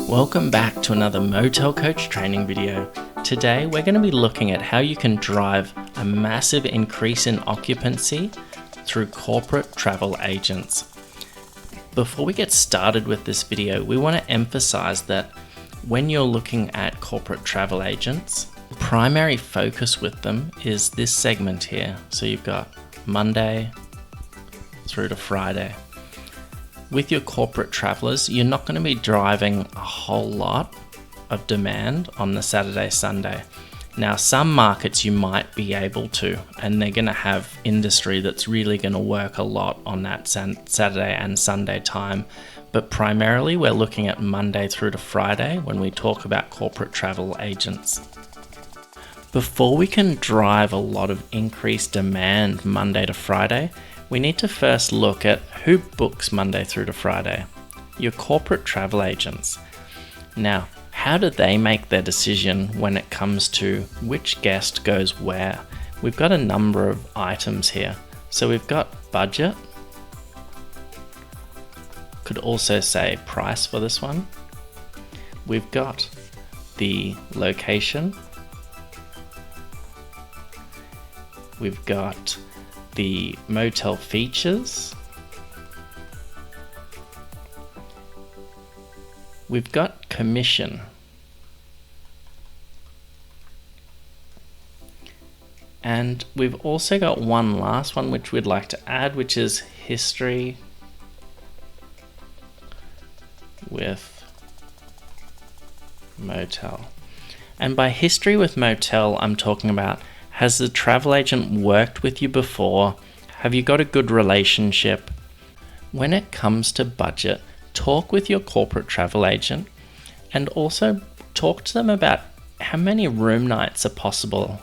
Welcome back to another Motel Coach training video. Today we're going to be looking at how you can drive a massive increase in occupancy through corporate travel agents. Before we get started with this video, we want to emphasize that when you're looking at corporate travel agents, the primary focus with them is this segment here. So you've got Monday through to Friday. With your corporate travelers, you're not going to be driving a whole lot of demand on the Saturday, Sunday. Now, some markets you might be able to, and they're going to have industry that's really going to work a lot on that Saturday and Sunday time. But primarily, we're looking at Monday through to Friday when we talk about corporate travel agents. Before we can drive a lot of increased demand Monday to Friday, we need to first look at who books Monday through to Friday. Your corporate travel agents. Now, how do they make their decision when it comes to which guest goes where? We've got a number of items here. So we've got budget. Could also say price for this one. We've got the location. We've got the motel features. We've got commission. And we've also got one last one which we'd like to add, which is history with motel. And by history with motel, I'm talking about, has the travel agent worked with you before? Have you got a good relationship? When it comes to budget, talk with your corporate travel agent and also talk to them about how many room nights are possible.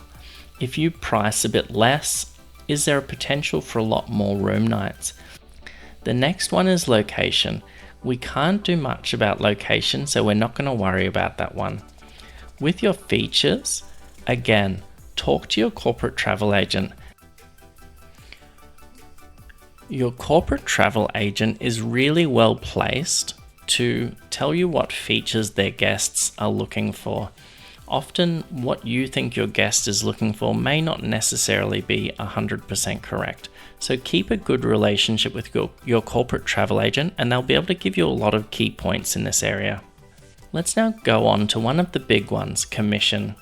If you price a bit less, is there a potential for a lot more room nights? The next one is location. We can't do much about location, so we're not going to worry about that one. With your features, again, talk to your corporate travel agent. Your corporate travel agent is really well placed to tell you what features their guests are looking for. Often what you think your guest is looking for may not necessarily be 100% correct. So keep a good relationship with your corporate travel agent and they'll be able to give you a lot of key points in this area. Let's now go on to one of the big ones, commission.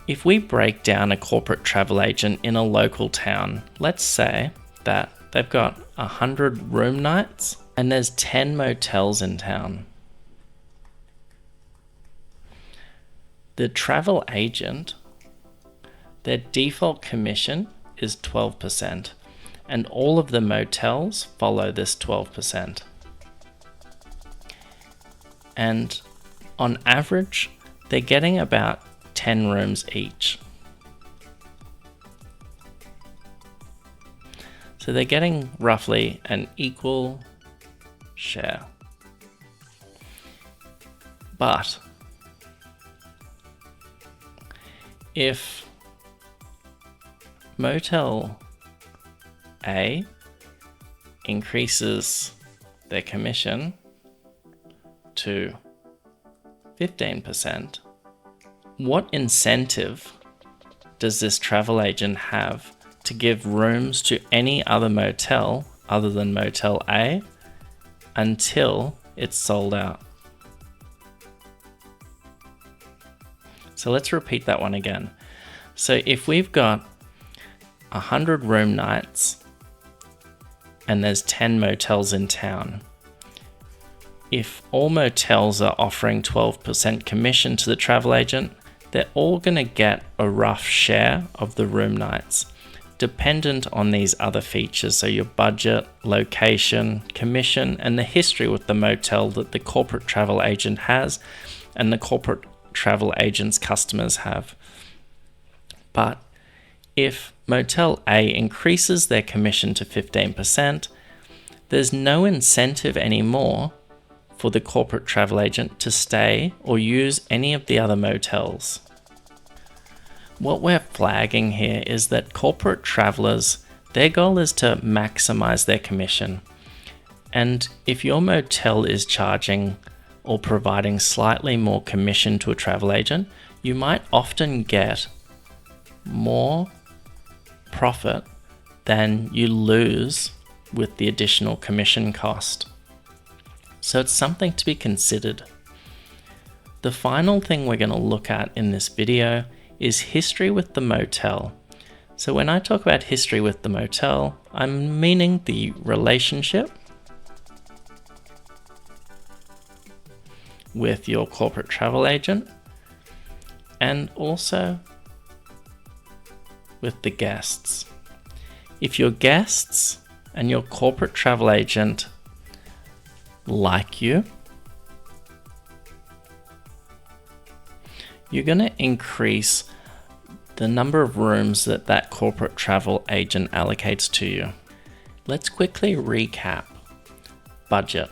If we break down a corporate travel agent in a local town, let's say that they've got 100 room nights and there's 10 motels in town. The travel agent, their default commission is 12%, and all of the motels follow this 12%. And on average, they're getting about 10 rooms each. So they're getting roughly an equal share. But if Motel A increases their commission to 15%, what incentive does this travel agent have to give rooms to any other motel other than Motel A until it's sold out? So let's repeat that one again. So if we've got 100 room nights and there's 10 motels in town, if all motels are offering 12% commission to the travel agent, they're all going to get a rough share of the room nights, dependent on these other features. So your budget, location, commission, and the history with the motel that the corporate travel agent has and the corporate travel agent's customers have. But if Motel A increases their commission to 15%, there's no incentive anymore for the corporate travel agent to stay or use any of the other motels. What we're flagging here is that corporate travelers, their goal is to maximize their commission. And if your motel is charging or providing slightly more commission to a travel agent, you might often get more profit than you lose with the additional commission cost. So it's something to be considered. The final thing we're going to look at in this video is history with the motel. So when I talk about history with the motel, I'm meaning the relationship with your corporate travel agent and also with the guests. If your guests and your corporate travel agent like you, you're going to increase the number of rooms that corporate travel agent allocates to you. Let's quickly recap. Budget.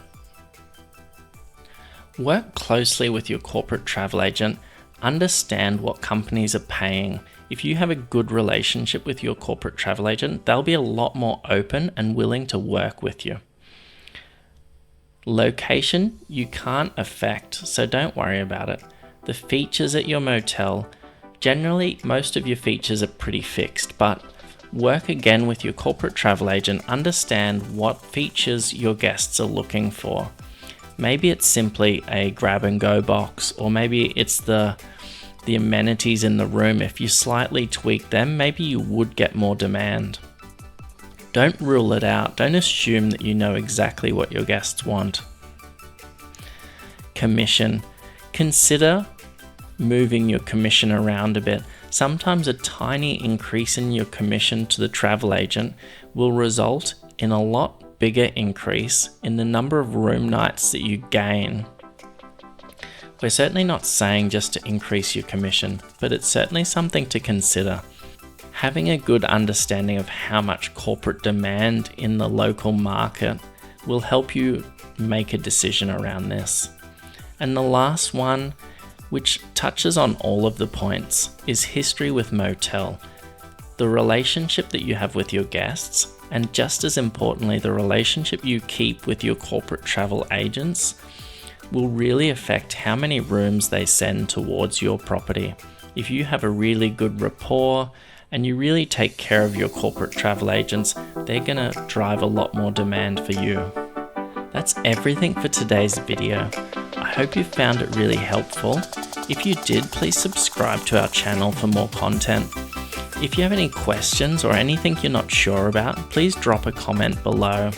Work closely with your corporate travel agent. Understand what companies are paying. If you have a good relationship with your corporate travel agent, they'll be a lot more open and willing to work with you. Location, you can't affect, so don't worry about it. The features at your motel, generally most of your features are pretty fixed, but work again with your corporate travel agent. Understand what features your guests are looking for. Maybe it's simply a grab and go box, or maybe it's the amenities in the room. If you slightly tweak them, maybe you would get more demand. Don't rule it out. Don't assume that you know exactly what your guests want. Commission. Consider moving your commission around a bit. Sometimes a tiny increase in your commission to the travel agent will result in a lot bigger increase in the number of room nights that you gain. We're certainly not saying just to increase your commission, but it's certainly something to consider. Having a good understanding of how much corporate demand in the local market will help you make a decision around this. And the last one, which touches on all of the points, is history with motel. The relationship that you have with your guests, and just as importantly, the relationship you keep with your corporate travel agents, will really affect how many rooms they send towards your property. If you have a really good rapport and you really take care of your corporate travel agents, they're gonna drive a lot more demand for you. That's everything for today's video. I hope you found it really helpful. If you did, please subscribe to our channel for more content. If you have any questions or anything you're not sure about, please drop a comment below.